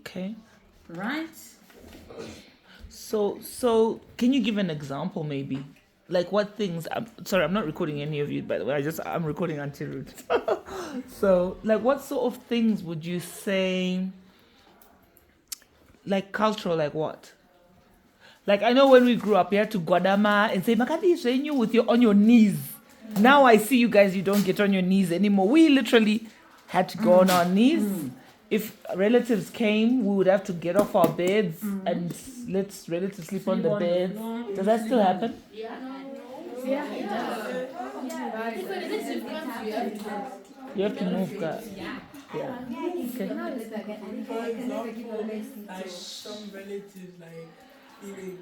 Okay. Right? So can you give an example maybe? Like what things? Sorry, I'm not recording any of you, by the way. I'm recording Aunty Ruth. So, like, what sort of things would you say? Like cultural, like what? Like I know when we grew up, you had to godama and say "Makati is you with your on your knees." Now I see you guys, you don't get on your knees anymore. We literally had to go on our knees. If relatives came, we would have to get off our beds and let relatives sleep on the beds. Does that still happen? You have to move, guys. Yeah. Okay. For example, like some relatives like feeling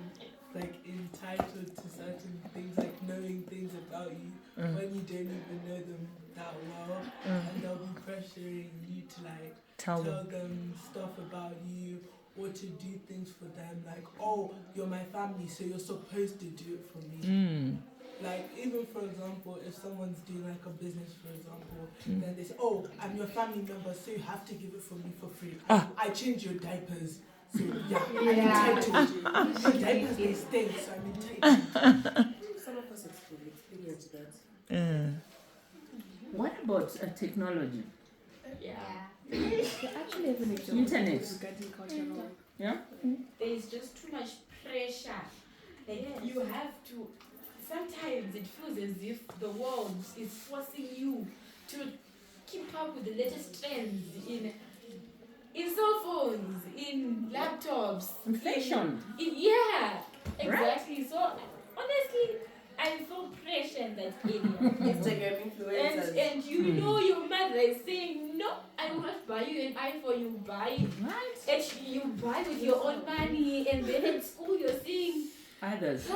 like entitled to certain things, like knowing things about you when you don't even know them that well, and they'll be pressuring you to like tell them stuff about you or to do things for them, like, oh, you're my family, so you're supposed to do it for me. Like, even for example, if someone's doing like a business, for example, then they say, oh, I'm your family member, so you have to give it for me for free. I change your diapers. So yeah, I'm entitled. Your diapers, they stink, so I'm entitled. Some of us experience that. What about technology? Actually, have an Internet. Yeah? There's just too much pressure. Like you have to. Sometimes it feels as if the world is forcing you to keep up with the latest trends in cell phones, in laptops, In fashion. Yeah, exactly. Right? So honestly, I feel pressure in that area. Instagram influencers. And you know your mother is saying, no, I will not buy you an iPhone, you buy it. Right. And you buy with your own money, and then at school you're seeing others.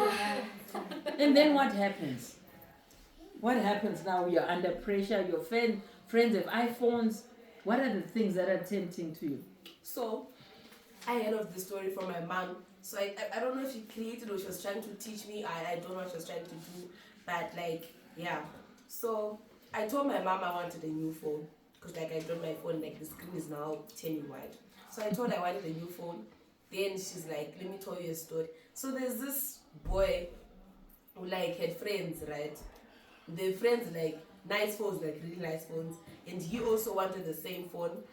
And then what happens? What happens now? You're under pressure, your friends have iPhones. What are the things that are tempting to you? So, I heard of the story from my mom. So I don't know if she created or she was trying to teach me. I don't know what she was trying to do. But like, yeah. So, I told my mom I wanted a new phone. Because like I told my phone, like the screen is now 10 wide. So I told her I wanted a new phone. Then she's like, let me tell you a story. So there's this boy who like had friends, right? The friends like nice phones, like really nice phones. And he also wanted the same phone.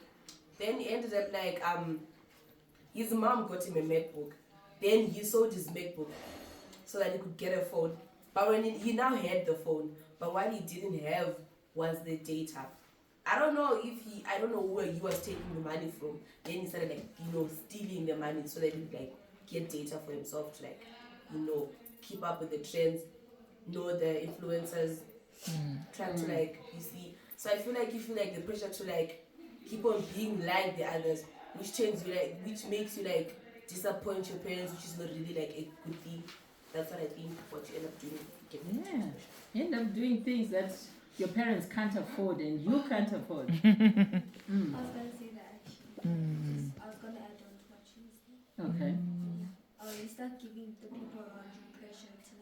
Then he ended up like, his mom got him a MacBook. Then he sold his MacBook so that he could get a phone. But when he now had the phone, but what he didn't have was the data. I don't know where he was taking the money from. Then he started like, stealing the money so that he would like get data for himself to like, keep up with the trends, know the influencers, trying to like, you see. So I feel like you feel like the pressure to like keep on being like the others, which makes you like disappoint your parents, which is not really like a good thing. That's what I think what you end up doing. Yeah. You end up doing things that your parents can't afford and you can't afford. I was going to say that actually. I was going to add on to what she was saying. Okay. You start giving the people around you pressure to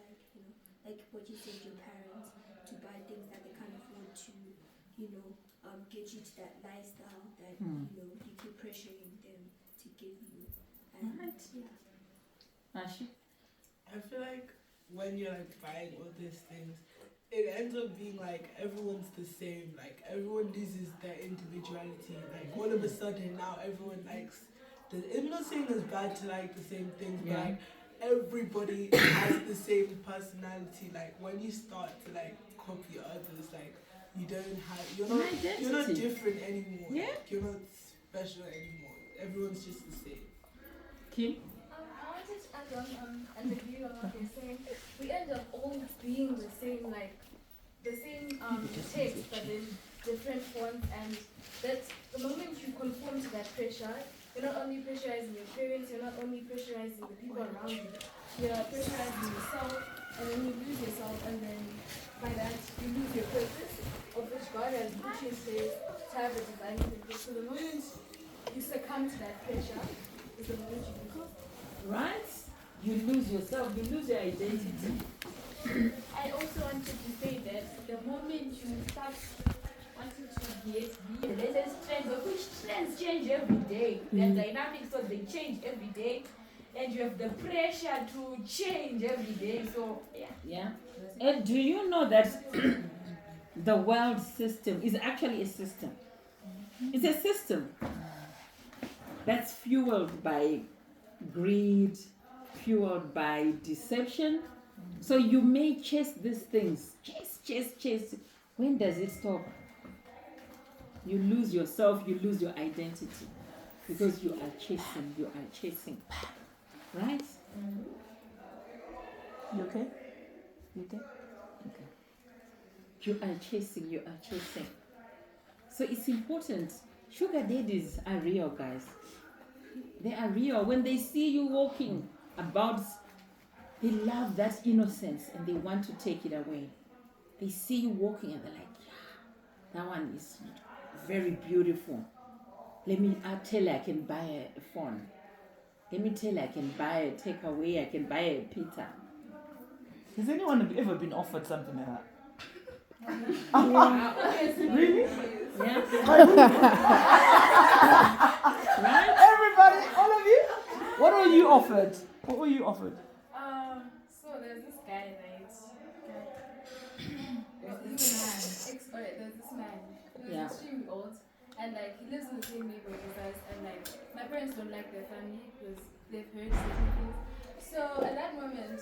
like what you said, your parents, to buy things that they can't afford to, get you to that lifestyle that, you keep pressuring them to give you. And, right. Yeah. Ashi? I feel like when you're like buying all these things, it ends up being like everyone's the same, like everyone loses their individuality, like all of a sudden now everyone likes I'm not saying it's bad to like the same things, but like everybody has the same personality. Like when you start to like copy others, like you're not different anymore. Yeah. Like, you're not special anymore. Everyone's just the same. Kim? I wanted to add on and agree on what you're saying. We end up all being the same, like the same text, but in different fonts, and that's the moment you conform to that pressure. You're not only pressurizing your parents, you're not only pressurizing the people around you, you're pressurizing yourself, and then you lose yourself, and then by that you lose your purpose, of which God has put you in place to have a divine purpose. So the moment you succumb to that pressure is the moment you lose yourself. Right? You lose yourself, you lose your identity. I also wanted to say that the moment you start wanting to get the latest trends, of which trends change every day. day. They're dynamic, so they change every day. And you have the pressure to change every day. So, yeah. Yeah. And do you know that the world system is actually a system? It's a system that's fueled by greed, fueled by deception. So you may chase these things. Chase. When does it stop? You lose yourself, you lose your identity. Because you are chasing. Right? You okay? You okay? Okay. You are chasing. So it's important. Sugar daddies are real, guys. They are real. When they see you walking about, they love that innocence and they want to take it away. They see you walking and they're like, yeah, that one is very beautiful. I'll tell you I can buy a phone. Let me tell you I can buy a takeaway, I can buy a pizza. Has anyone ever been offered something like that? Really? Yeah. Right? Everybody, all of you? What were you offered? So there's this guy, right? There's this man. He was extremely old, and like he lives in the same neighborhood as us, and like my parents don't like their family because they've heard certain things. So at that moment,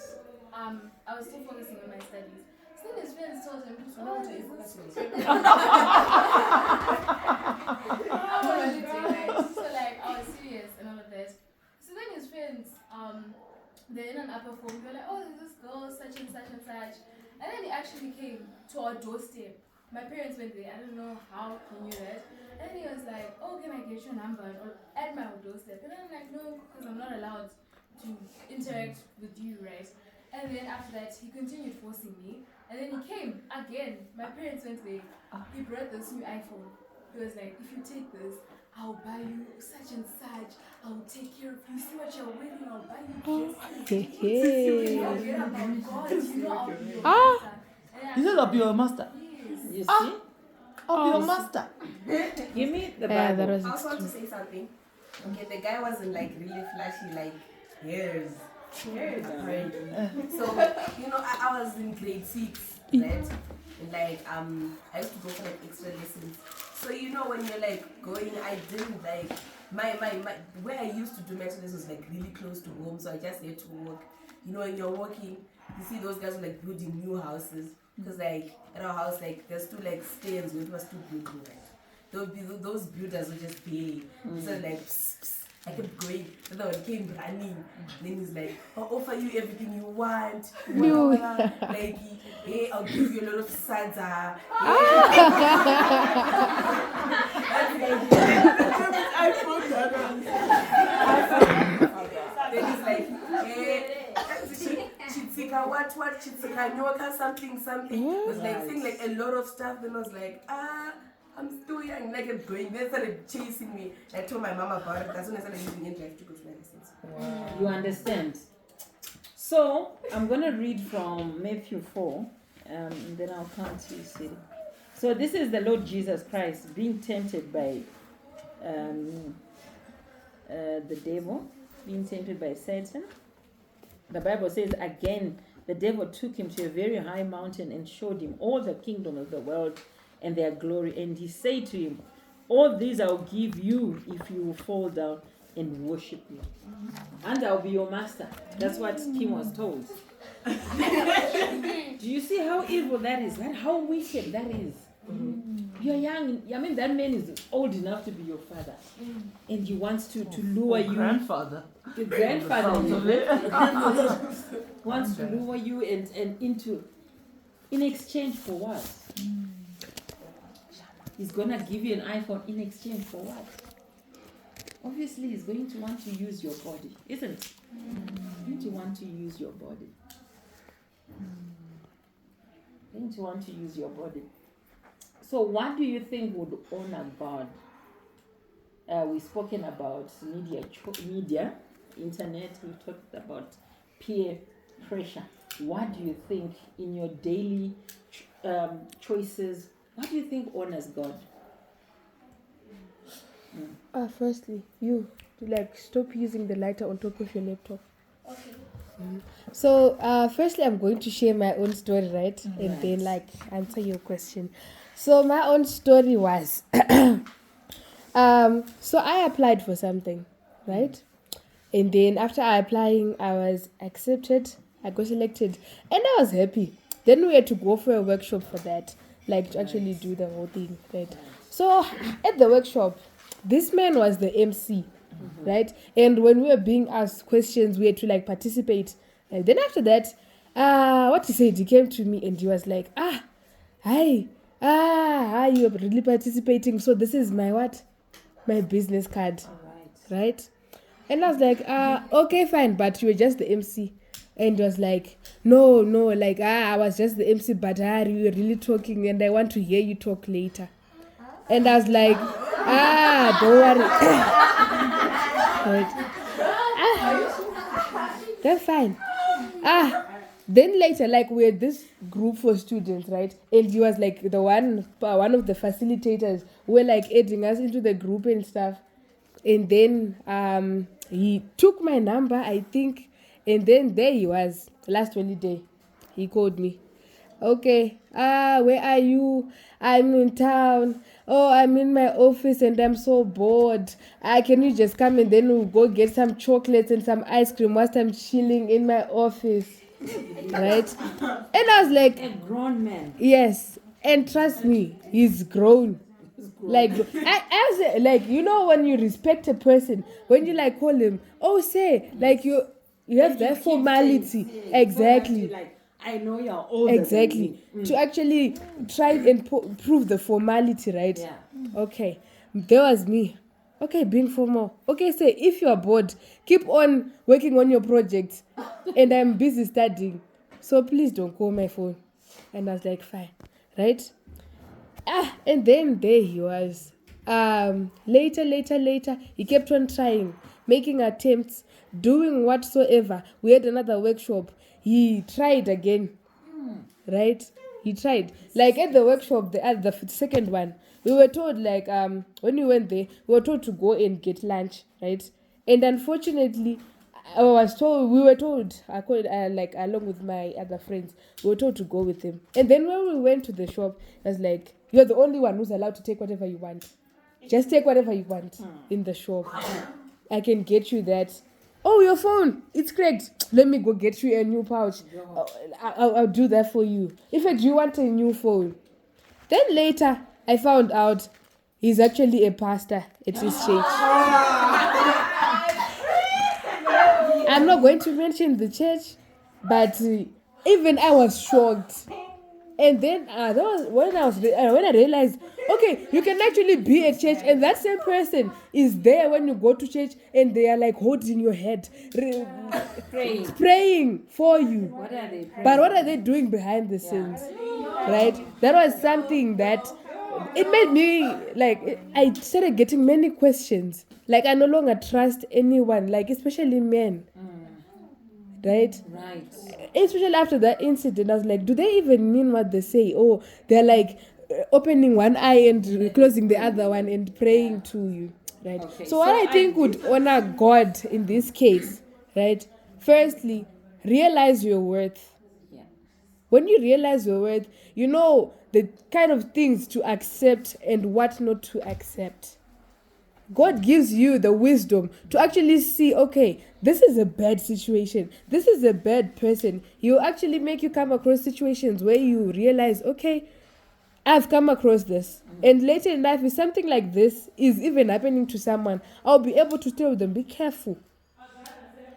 I was still focusing on my studies. So then his friends told him, "Oh, this is I wanted to right? So like I was serious and all of that. So then his friends, they're in an upper form. They're like, "Oh, there's this girl, such and such and such," and then he actually came to our doorstep. My parents went there. I don't know how he knew that. And then he was like, "Oh, can I get your number or at my doorstep?" And I'm like, "No, because I'm not allowed to interact with you, right?" And then after that, he continued forcing me. And then he came again. My parents went there. He brought this new iPhone. He was like, "If you take this, I'll buy you such and such. I'll take care of you. See what you're wearing. I'll buy you dresses. I'll get up my God. You know I'll be your master." You said I'll be your master. You see? I'll be your master. Give me the Bible. I also want to say something. Okay, the guy wasn't like really flashy, like hairs. Right. So, you know, I was in grade 6, right? And like I used to go for like extra lessons. So you know when you're like going, I didn't like my where I used to do my lessons was like really close to home, so I just had to walk. You know, when you're walking, you see those guys were like building new houses. Because like at our house, like there's 2 like stairs where it was 2 building, right? Those builders were just paying. So like psst, psst. I kept going. And then one came running. Then he's like, "I'll offer you everything you want. Like, hey, I'll give you a lot of sada." iPhone that Then he's like, "Hey, Chitzika, what, Chitzika, nyoka, something. It was like saying like a lot of stuff. Then I was like, I'm still young, like I'm going. They started chasing me. I told my mom about it. As soon as I started using it, I took my lessons. Wow. You understand? So I'm gonna read from Matthew 4, and then I'll come to you, Siri. So this is the Lord Jesus Christ being tempted by the devil, being tempted by Satan. The Bible says again, the devil took him to a very high mountain and showed him all the kingdom of the world and their glory. And he said to him, "All these I'll give you if you will fall down and worship me. And I'll be your master." That's what Kim was told. Do you see how evil that is? How wicked that is? You're young. I mean, that man is old enough to be your father. And he wants to lure you. Grandfather. The grandfather wants to lure you and into, in exchange for what? He's gonna give you an iPhone in exchange for what? Obviously, he's going to want to use your body, isn't it? He's going to want to use your body. Going to want to use your body. So, what do you think would honor God? We've spoken about media, internet. We've talked about peer pressure. What do you think in your daily choices? What do you think honors God? Firstly, you like stop using the lighter on top of your laptop. Okay. So, firstly, I'm going to share my own story, right? And then, like, answer your question. So, my own story was, so I applied for something, right? And then after applying, I was accepted. I got selected, and I was happy. Then we had to go for a workshop for that, like to actually do the whole thing, right? So, at the workshop, this man was the MC. Right, and when we were being asked questions, we had to like participate. And then after that, what he said, he came to me and he was like, hi, you're really participating. So this is my what? My business card, right? And I was like, okay, fine, but you were just the MC. And he was like, no, like, I was just the MC, but you were really talking and I want to hear you talk later. And I was like, don't worry. That's fine. Then later, like we had this group for students, right? And he was like the one of the facilitators who were like adding us into the group and stuff. And then he took my number, I think, and then there he was. Last holiday, he called me. Okay, where are you? I'm in town. Oh, I'm in my office and I'm so bored. Can you just come and then we'll go get some chocolates and some ice cream whilst I'm chilling in my office? Right? And I was like, A grown man. yes. And trust me, he's grown. Like, as like, you know, when you respect a person, when you like call him, oh, say, like you have that formality. Exactly. Like, I know you're older. Exactly. Than me. To actually try and prove the formality, right? Yeah. Okay. There was me. Okay, being formal. Okay, say if you are bored, keep on working on your project. And I'm busy studying. So please don't call my phone. And I was like, fine. Right? And then there he was. Later, he kept on trying, making attempts, doing whatsoever. We had another workshop. He tried again, right? He tried. Like at the workshop, the second one, we were told like when we went there, we were told to go and get lunch, right? And unfortunately, we were told, like along with my other friends, we were told to go with him. And then when we went to the shop, it was like, you're the only one who's allowed to take whatever you want. Just take whatever you want in the shop. I can get you that. Oh, your phone, it's cracked. Let me go get you a new pouch. I'll do that for you. In fact, you want a new phone. Then later, I found out he's actually a pastor at his church. I'm not going to mention the church, but even I was shocked. And then that was when I realized, okay, you can actually be at church and that same person is there when you go to church and they are like holding your head, praying for you. What are they praying? But what are they doing behind the scenes? Right? That was something that it made me like I started getting many questions. Like I no longer trust anyone, like especially men. Right? Right. Especially after that incident, I was like, do they even mean what they say? Oh, they're like opening one eye and closing the other one and praying to you, right? Okay, So what I think would honor God in this case, right? Firstly, realize your worth. Yeah. When you realize your worth, you know the kind of things to accept and what not to accept. God gives you the wisdom to actually see, okay, this is a bad situation. This is a bad person. He'll actually make you come across situations where you realize, okay, I've come across this. And later in life, if something like this is even happening to someone, I'll be able to tell them, be careful.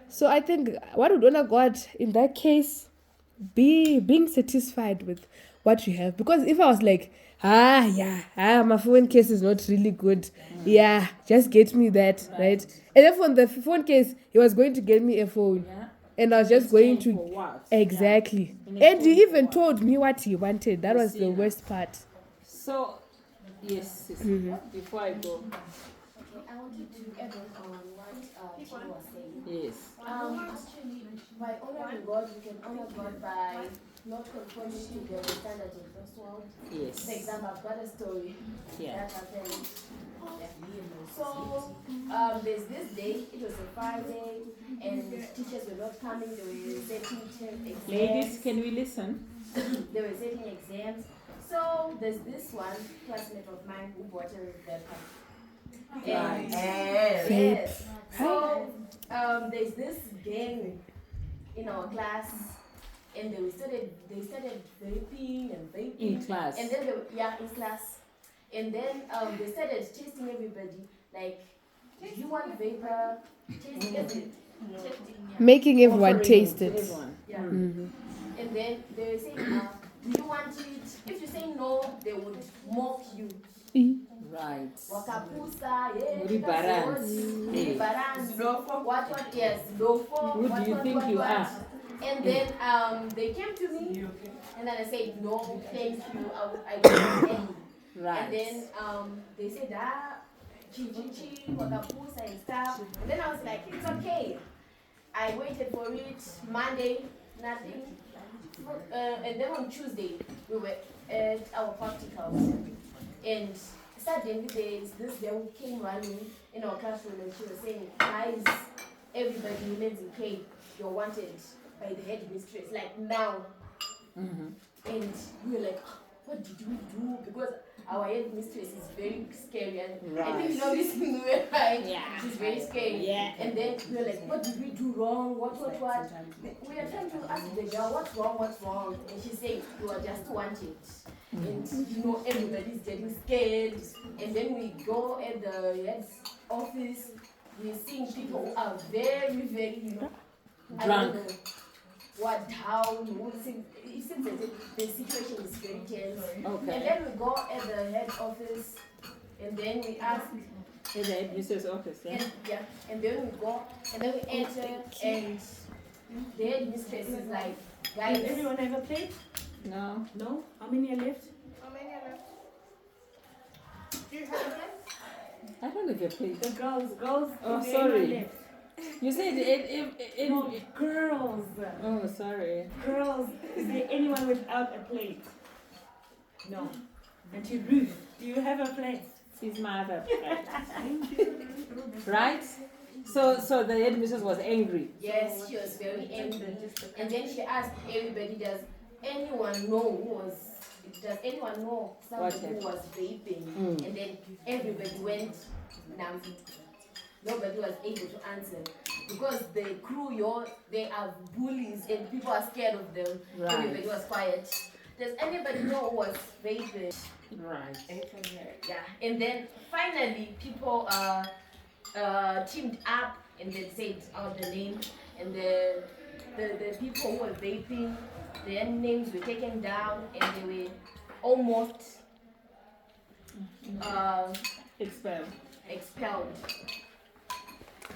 So I think what would honor God in that case, being satisfied with what you have. Because if I was like, my phone case is not really good. Yeah, just get me that, right? And then from the phone case, he was going to get me a phone. Yeah. And I was just going to... For what? Exactly. Yeah. And he even told me what he wanted. That was the worst part. So, yes, sis, before I go. Okay, I wanted to add on what what you were saying. Yes. Actually, by honoring God, we can honor God by not conforming to the standards of this world. Yes. For example, I've got a story Yeah. that happened. Yeah. So, there's this day, it was a Friday, and teachers were not coming, they were setting exams. Ladies, can we listen? They were setting exams. So, there's this one classmate of mine who bought a vapor. And, yes. So, there's this gang in our class, and they started vaping and vaping. In class. And then in class. And then they started testing everybody. Like, do you want vapor? Taste it. Making everyone Offering taste to it. everyone. Yeah. And then they were saying, do you want it? If you say no, they would mock you. Right. Wakapusa, Ribarans. What, yes, lofo. Who do you think you are? And then they came to me, and then I said, no, thank you, I don't need any. Right. And then they said, chichichi, wakapusa and stuff. And then I was like, it's okay. I waited for it. Monday, nothing. And then on Tuesday, we were at our practicals. And suddenly there's this girl who came running in our classroom, and she was saying, guys, everybody who lives in K, you're wanted by the headmistress, like now. And we were like, what did we do? Because our headmistress is very scary, and I think you know this thing, right? Yeah. She's very scary. Yeah. And then we were like, what did we do wrong? What? We are trying to ask the girl, what's wrong? And she's saying, you are just wanted. And you know, everybody's getting scared. And then we go at the head's office, we're seeing people who are very, very, you know, I don't know what, how, it seems as if the situation is very tense. Okay. And then we go at the head office, and then we ask, In the headmistress office, yeah? and then we go, and then we enter, and the headmistress is like, guys, Does everyone have a plate? No. No? How many are left? Do you have a plate? I don't have a plate. The girls. Oh, is there sorry. anyone left? You said No, girls. Oh, sorry. Girls, is there anyone without a plate? No. And to Ruth, do you have a plate? She's my other plate. Right? So the headmistress was angry. yes, she was very angry. And then she asked everybody, does anyone know someone who was vaping? And then everybody went numb. Nobody was able to answer. Because the crew, they are bullies and people are scared of them. Right. Everybody was quiet. Does anybody know who was vaping? Right. Yeah. And then finally people teamed up and they said out the name, and the people who were vaping, their names were taken down and they were almost expelled.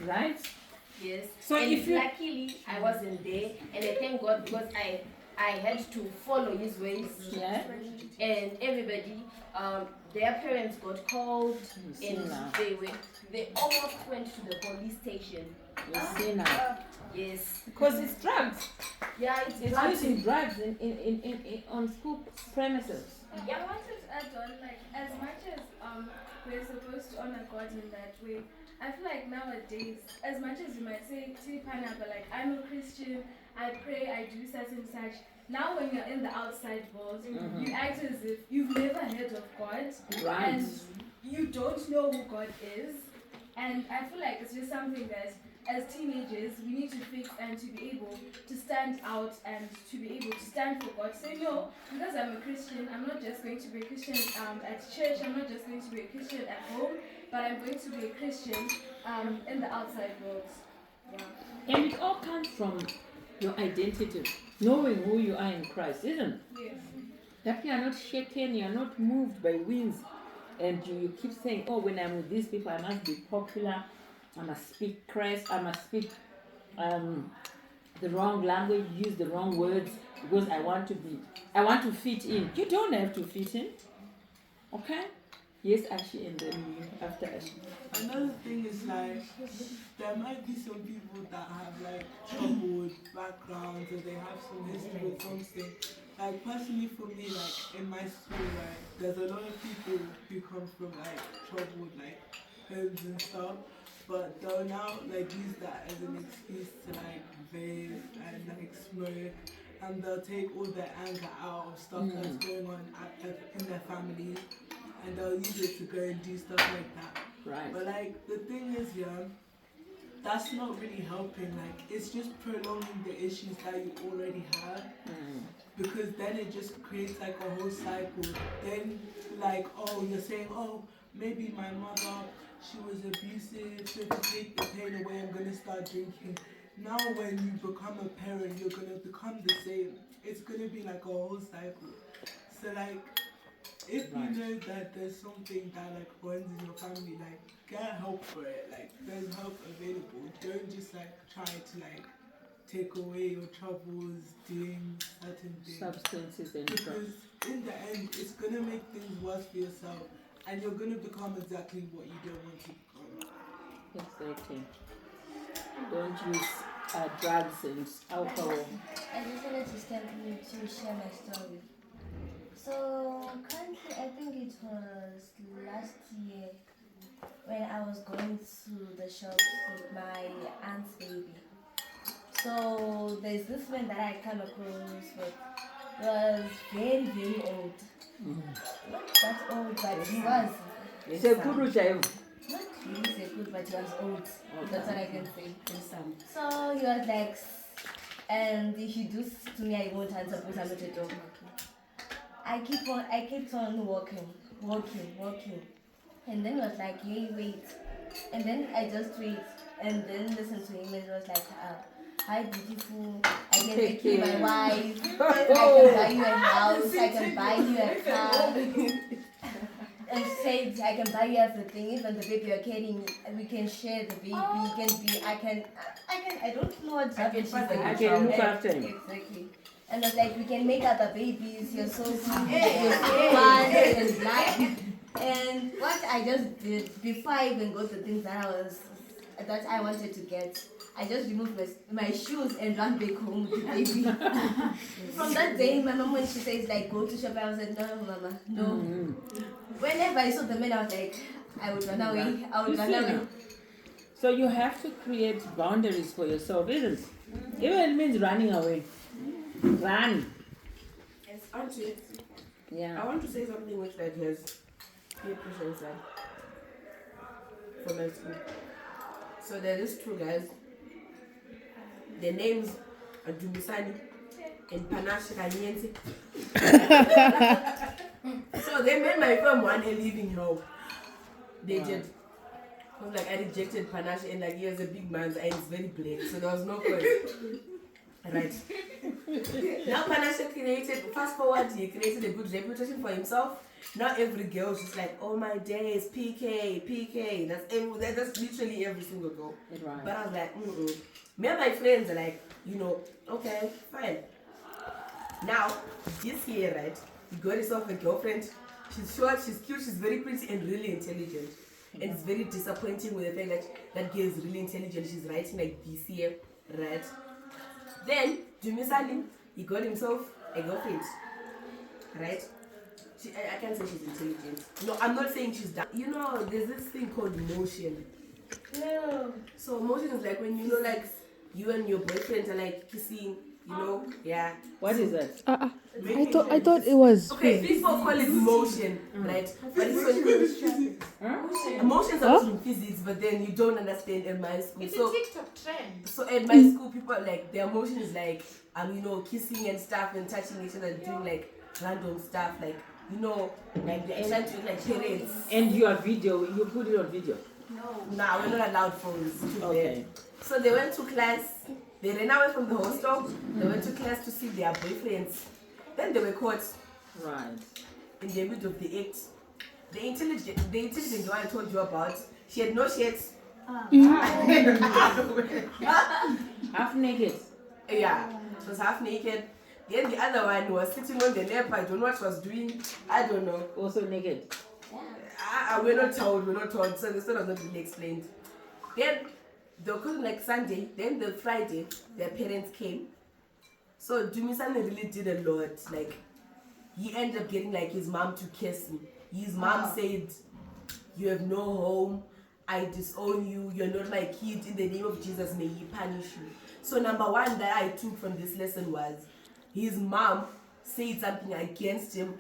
Right? Yes. So and if you- luckily I wasn't there, and I thank God because I had to follow his ways. Yeah. And everybody, their parents got called, see and now. they almost went to the police station. You see now. Yes. Because it's drugs. Yeah, It's drugs. using drugs in on school premises. I wanted to add on, like, as much as we're supposed to honor God in that way, I feel like nowadays, as much as you might say, pineapple, like, I'm a Christian, I pray, I do such and such. Now when you're in the outside world, you act as if you've never heard of God. Right. And you don't know who God is. And I feel like it's just something that as teenagers we need to fix, and to be able to stand out and to be able to stand for God. Say, no, because I'm a Christian, I'm not just going to be a Christian at church, I'm not just going to be a Christian at home, but I'm going to be a Christian in the outside world. Yeah. And it all comes from your identity, knowing who you are in Christ, isn't it? Yes. That you are not shaken, you are not moved by winds, and you keep saying, oh, when I'm with these people, I must be popular, I must speak Christ, I must speak the wrong language, use the wrong words, because I want to fit in. You don't have to fit in, okay? Yes, Ashi, and then you after Ashi. Another thing is like there might be some people that have like troubled backgrounds or they have some history with something. Like personally for me, like in my school, like there's a lot of people who come from like troubled like homes and stuff, but they'll now like use that as an excuse to like vape and like smoke, and they'll take all their anger out of stuff that's going on in their families, and they'll use it to go and do stuff like that. Right. But like the thing is, yeah, that's not really helping. Like it's just prolonging the issues that you already have, because then it just creates like a whole cycle. Then like, oh, you're saying, oh, maybe my mother, she was abusive, so to take the pain away, I'm gonna start drinking. Now when you become a parent, you're gonna become the same. It's gonna be like a whole cycle. So like, if you know that there's something that like runs in your family, like get help for it. Like there's help available. Don't just like try to like take away your troubles doing certain things. Substances and drugs. Because in the end, it's gonna make things worse for yourself, and you're gonna become exactly what you don't want to become. Exactly. Don't use drugs and alcohol. I just wanted to share my story. So currently, I think it was last year when I was going to the shop with my aunt's baby. So there's this man that I come across with. He was very, very old. Not that old, but he was. It's a good Not really so good, but he was old. That's what I can say. So he was like, and if you do this to me, I won't answer because I'm not a dog. I kept on walking. And then he was like, hey, wait. And then I just wait. And then listen to him and it was like, hi, beautiful. I can make you my wife. I can buy you a house. I can buy you a car. And said, I can buy you everything. Even the baby you're carrying, we can share the baby. I don't know what happened. I can look after him. Exactly. And I was like, we can make other babies. You're so sweet. You're so fun and black. And what I just did before I even got the things that I wanted to get, I just removed my shoes and ran back home with the baby. From that day, my mom, when she says like go to shop, I was like, no, mama, no. Whenever I saw the man, I was like, I would run away. So you have to create boundaries for yourself, isn't it? Even it means running away. Run. Yes, Aunty. Yeah. I want to say something which like has peer pressure inside for my school. So there is two guys. Their names are Dumisani and Panache Kanyensi. So they made my firm one a living home. They did. Like I rejected Panache and like he has a big man's eye, it's very black, so there was no point. Right. Now Panache fast forward, he created a good reputation for himself. Now every girl is just like, oh my days, PK. That's literally every single girl. Right. But I was like, Me and my friends are like, okay, fine. Now, this year, right, he got himself a girlfriend. She's short, she's cute, she's very pretty and really intelligent. And it's very disappointing with the fact that that girl is really intelligent. She's writing like this year, right? Then, Jimmy Salim, he got himself a girlfriend, right? I can't say she's intelligent. No, I'm not saying she's dumb. There's this thing called motion. No. So motion is like when like you and your boyfriend are like kissing, yeah. What is that? I thought it was. Okay, people call it motion, right? But it's when emotions are in physics, but then you don't understand at my school. It's a TikTok trend. So at my school, people like their emotion is like kissing and stuff and touching each other and doing like random stuff like like they're trying to like parents. And you put it on video. No, we're not allowed phones. Okay. So they went to class. They ran away from the hostel. They went to class to see their boyfriends. Then they were caught. Right. In the middle of the act. The intelligent girl I told you about, she had no shirts. Half naked. Yeah, she was half naked. Then the other one was sitting on the lap. I don't know what she was doing. I don't know. Also naked. We're not told. So the story was not really explained. Then they were like Sunday. Then the Friday, their parents came. So Dumisane really did a lot. Like he ended up getting like his mom to kiss him. His mom said, "You have no home. I disown you. You're not my kid. In the name of Jesus, may he punish you." So number one that I took from this lesson was his mom said something against him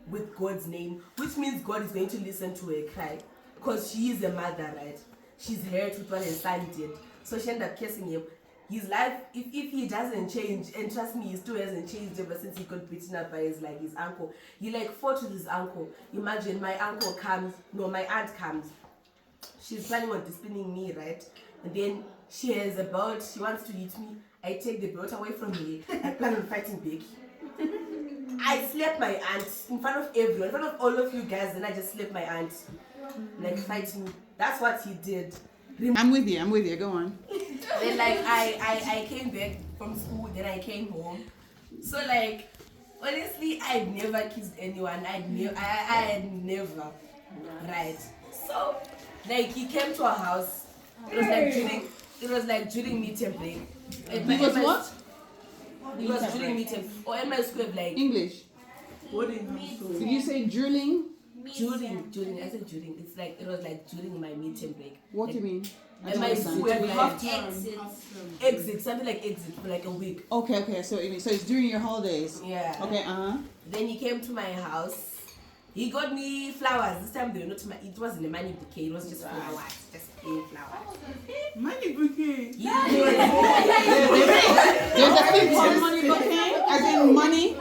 with God's name, which means God is going to listen to her cry because she is a mother, right? She's hurt with what her son did. So she ended up kissing him. His life, if he doesn't change, and trust me, he still hasn't changed ever since he got beaten up by his uncle. He like fought with his uncle. Imagine my aunt comes. She's planning on disciplining me, right? And then she wants to hit me. I take the belt away from me. I plan on fighting back. I slapped my aunt in front of everyone, in front of all of you guys, and I just slapped my aunt. Like, fight me. That's what he did. I'm with you, go on. Then like I came back from school, then I came home. So like honestly I'd never kissed anyone. I had never. Right. So like he came to our house. It was like during meet and break. It was what? It was during meet and or at my school like English. What did you say? Did you say drilling? During. I said during. It's like it was like during my meet and break. What like, do you mean? At my school, like, Exit. something like exit for like a week. Okay. So it's during your holidays. Yeah. Okay. Then he came to my house. He got me flowers. This time they were not it wasn't a money bouquet. It was just flowers, just plain flowers. Money bouquet. Yeah. There's a thing called money bouquet, as in money.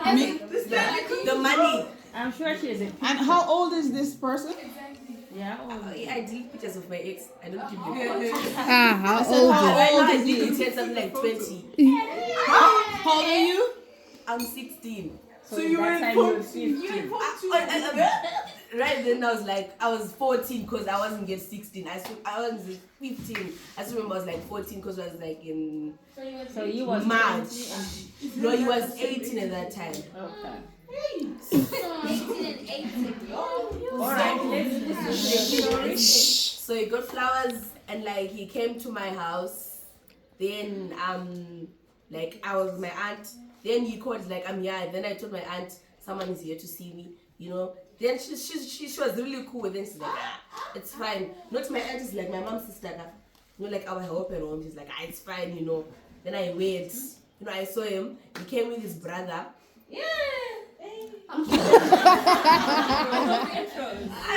The money. I'm sure she is a And how old is this person? yeah. I delete pictures of my ex. I don't give you. How I said, old? how old is You he? said something like 20. How old are you? I'm 16. So you were that in time you were form 15. Right then I was 14 because I wasn't yet 16. I was 15. I still remember I was like 14 because I was like in So he was March. 20 and No, he was 18 at that time. okay. 19 and 18. Alright, let's listen to the story. So he got flowers and like he came to my house. Then like I was with my aunt. Then he called like I'm here. Then I told my aunt someone is here to see me. You know. Then she was really cool. Then she's like, it's fine. Not my aunt is like my mom's sister. You know, like our helper home. She's like, it's fine. You know. Then I went. You know, I saw him. He came with his brother. Yeah. I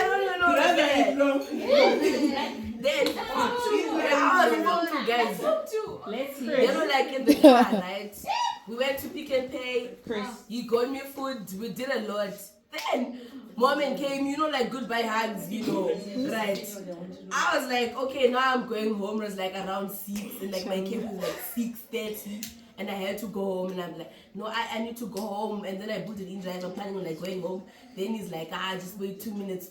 don't even know that guy. Then I was involved too, guys. Let's They hear. were like in the car, right? We went to Pick and Pay. Chris. You got me food. We did a lot. Then mom and came, you know, like goodbye hugs, you know, right? I was like, okay, now I'm going home. It was like around 6, and like my camp was like 6:30. And I had to go home, and I'm like, no, I need to go home. And then I put it in drive. I'm planning on like going home. Then he's like, just wait 2 minutes.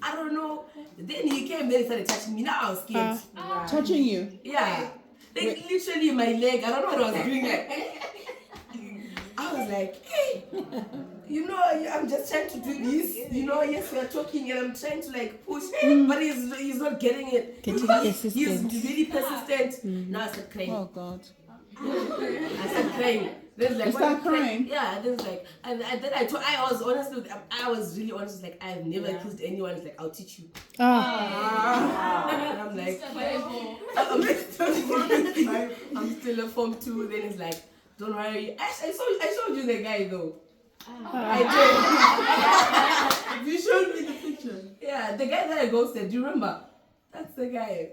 I don't know. Then he came, then he started touching me. Now I was scared. Touching you. Yeah. Like literally my leg. I don't know what I was doing. I was like, hey, you know, I'm just trying to do this. You know, yes, we are talking, and I'm trying to like push, but he's not getting it. He's really persistent. Now I started crying. Oh God. I started crying. Then like, You start crying? Yeah. Then like, and then I was honestly, I was really honest. Like, I've never kissed anyone. It's like, I'll teach you. And I'm like, I'm still a form 2. Then it's like, don't worry. I showed you the guy though. I did. You showed me the picture. Yeah, the guy that I ghosted. Do you remember? That's the guy.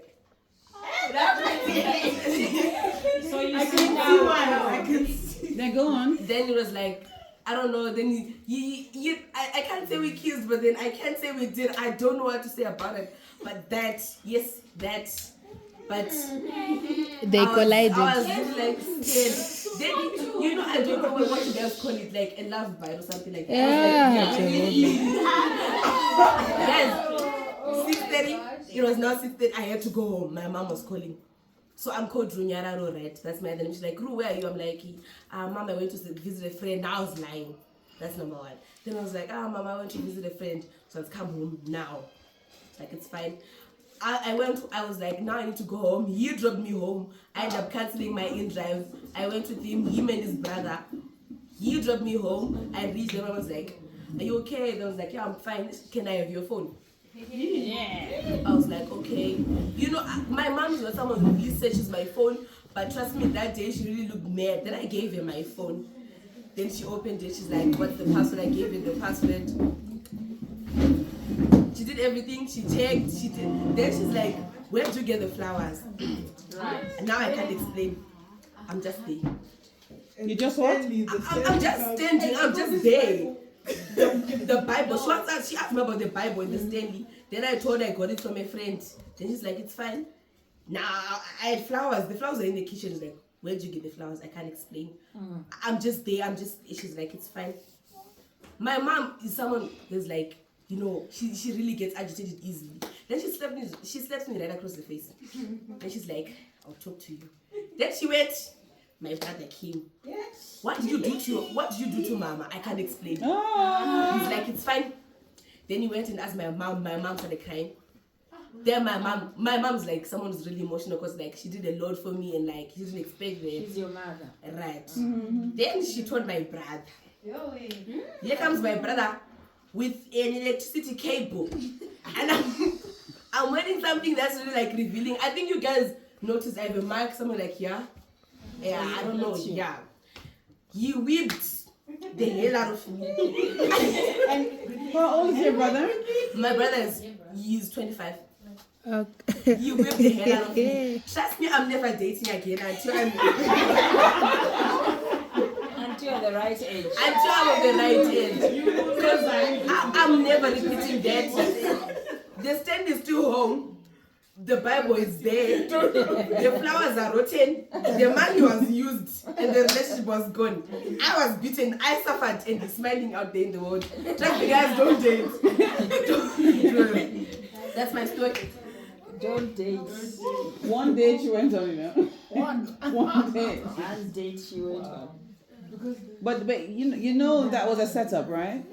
So you I see can now. see why. I can see. Then go on. Then it was like, I don't know. Then I can't say we kissed, but then I can't say we did. I don't know what to say about it. But that. But They collided. I was really like scared. Then you know, I don't know what you guys call it, like a love bite or something like that. Guys, 6:30. It was now 6:30. I had to go home. My mom was calling. So I'm called Runyararo, right? That's my name. She's like, Ru, where are you? I'm like, Mom, I went to visit a friend. Now I was lying. That's number 1. Then I was like, Mom, I went to visit a friend. So I've come home now. Like, it's fine. I was like, now I need to go home. He dropped me home. I ended up cancelling my in-drive. I went with him and his brother. He dropped me home. I reached them. I was like, are you okay? They was like, yeah, I'm fine. Can I have your phone? Yeah. I was like, okay. You know, my mom is not someone who really searches my phone, but trust me, that day she really looked mad. Then I gave her my phone. Then she opened it. She's like, what's the password? I gave her the password. She did everything. She checked. She did. Then she's like, where did you get the flowers? Right. And now I can't explain. I'm just there. You just what? I'm just standing. I'm just there. The Bible. She asked me about the Bible in the Stanley. Then I told her I got it from a friend. Then she's like, it's fine. Now I had flowers. The flowers are in the kitchen. She's like, where did you get the flowers? I can't explain. I'm just there. She's like, it's fine. My mom is someone who's like, you know, she really gets agitated easily. Then she slaps me right across the face. Then she's like, I'll talk to you. Then she went. My brother came. Yes. What did you do to Mama? I can't explain. Oh. He's like, it's fine. Then he went and asked my mom. My mom started crying. Then my mom's like, someone who's really emotional because like she did a lot for me and like she didn't expect that. She's your mother. Right. Then she told my brother. Here comes my brother with an electricity cable. And I'm wearing something that's really like revealing. I think you guys noticed I have a mark somewhere like here. Yeah, I don't know. Yeah. He whipped the hell out of me. And how old is your brother? My brother he's 25. Okay. He whipped the hell out of me. Trust me, I'm never dating again until Until you're the right age. Until I'm of the right age. Because I'm never repeating that. The stand is still home. The Bible is there. The flowers are rotten. The money was used. And the relationship was gone. I was beaten. I suffered and he's smiling out there in the world. Trust me, guys, don't date. That's my story. Don't date. One date she went on, you know. One date. One date she went on. But you know that was a setup, right?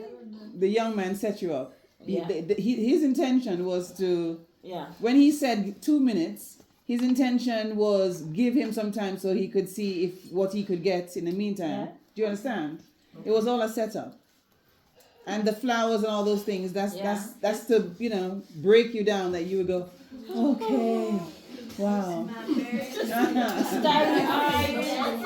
The young man set you up. Yeah. His intention was to. Yeah. When he said 2 minutes, his intention was give him some time so he could see what he could get in the meantime. Yeah. Do you understand? It was all a setup. And the flowers and all those things, that's to, you know, break you down that you would go, okay. Wow. Starry-eyed.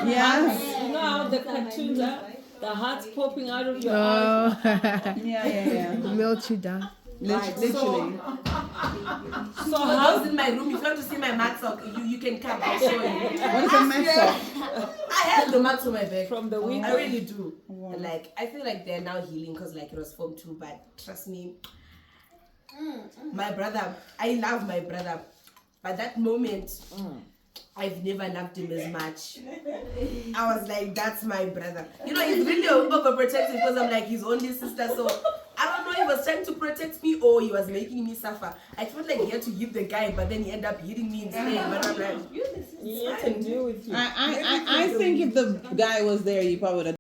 Yeah. You know how the cartoons are? The hearts popping out of your eyes. Yeah. Melt you down. Literally. So how's in my room? If you want to see my mat sock, you can come. I'll show you. What is a mat sock? I have the mats on my back. From the window. I really do. Wow. Like, I feel like they're now healing because like it was formed too, but trust me. My brother, I love my brother. But that moment, I've never loved him as much. I was like, that's my brother. You know, he's really overprotective because I'm like his only sister. So I don't know if he was trying to protect me or he was making me suffer. I felt like he had to hit the guy, but then he ended up hitting me instead. But I'm like, He had to deal with you. I think if the guy was there, you probably would have